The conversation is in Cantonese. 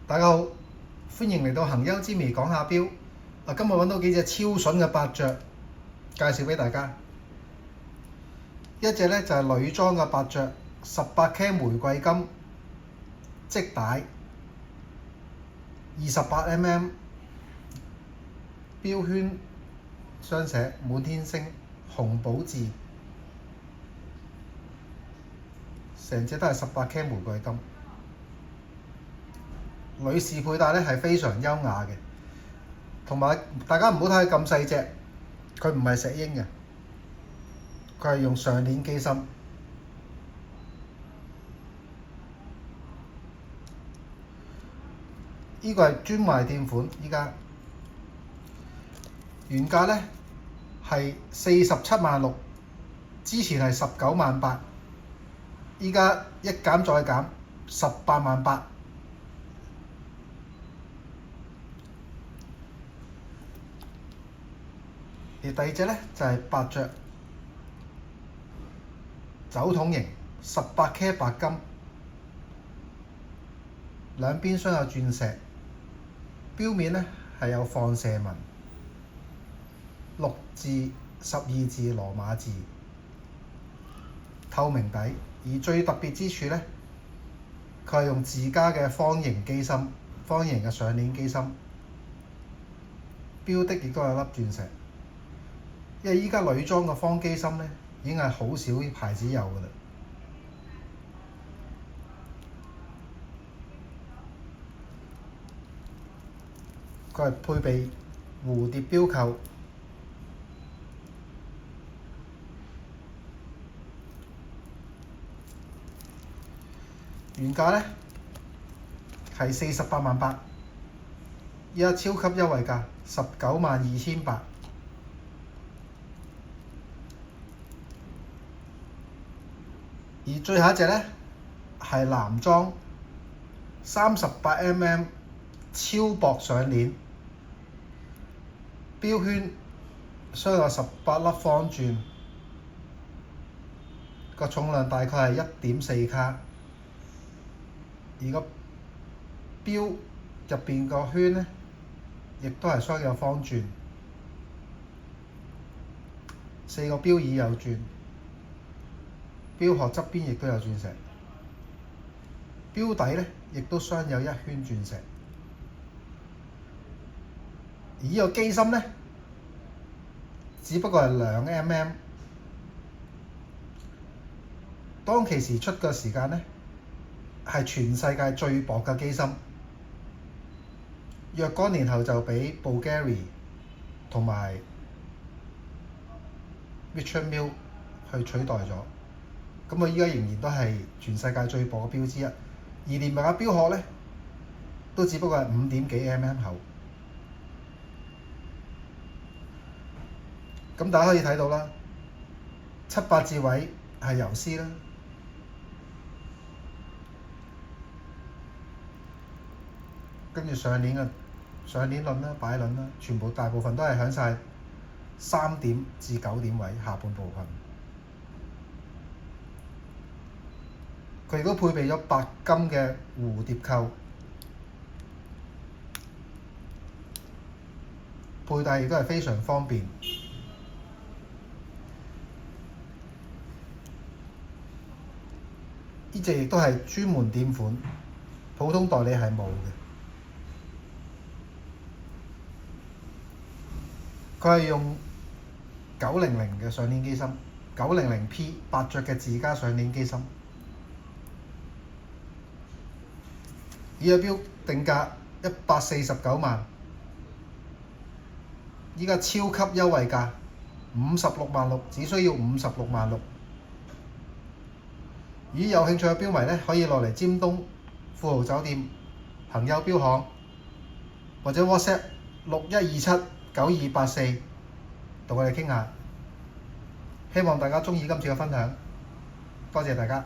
大家好，歡迎嚟到行優之微講下錶。今日揾到幾隻超筍嘅八雀，介紹俾大家。一隻呢就係女裝嘅八雀，18K 玫瑰金織帶，28mm 錶圈雙寫滿天星紅寶字，成隻都係18K 玫瑰金。女士佩戴咧係非常優雅嘅，同埋大家唔好睇佢咁細隻，佢唔係石英嘅，佢係用上鏈機芯。呢個係專賣店款，依家原價咧係47萬6，之前係19萬8，依家一減再減18萬8。而第二隻咧就係八雀酒筒型18K 白金，兩邊鑲有鑽石，錶面咧係有放射紋，6字、12字羅馬字，透明底。而最特別之處咧，佢係用自家嘅方形機芯，方形嘅上鏈機芯，錶的亦都有粒鑽石。因為依家女裝嘅方機芯咧，已經係好少牌子有㗎啦。佢係配備蝴蝶錶扣，原價咧係48萬8，依家超級優惠價19萬2800。而最後一隻咧係男裝38mm 超薄上鏈，錶圈鑲有18粒方鑽，個重量大概係1.4卡。而個錶入邊個圈咧，亦都係鑲有方鑽，4個錶耳有鑽。錶殼側邊亦都有鑽石，錶底咧亦都鑲有1圈鑽石。而呢個機芯咧，只不過係2mm，當其時出嘅時間咧係全世界最薄嘅機芯，若干年後就俾 Bulgari 同埋 Richard Mille 去取代咗。咁佢依家仍然都係全世界最薄嘅錶之一，而連埋個錶殼咧，都只不過係5點幾 mm 厚。咁大家可以睇到啦，7、8字位係游絲啦，跟住上鏈輪啦、擺輪啦，全部大部分都係響晒3點至9點位下半部分。佢亦都配備咗白金嘅蝴蝶扣，佩戴亦都係非常方便。呢隻亦都係專門店款，普通代理係冇嘅。佢係用900嘅上鏈機芯，900P 八雀嘅自家上鏈機芯。呢個錶定價149萬，依家超級優惠價56萬6，只需要56萬6。如果有興趣嘅錶迷咧，可以落嚟尖東富豪酒店、行優錶行或者 WhatsApp 61279284同我哋傾下。希望大家鍾意今次嘅分享，多謝大家。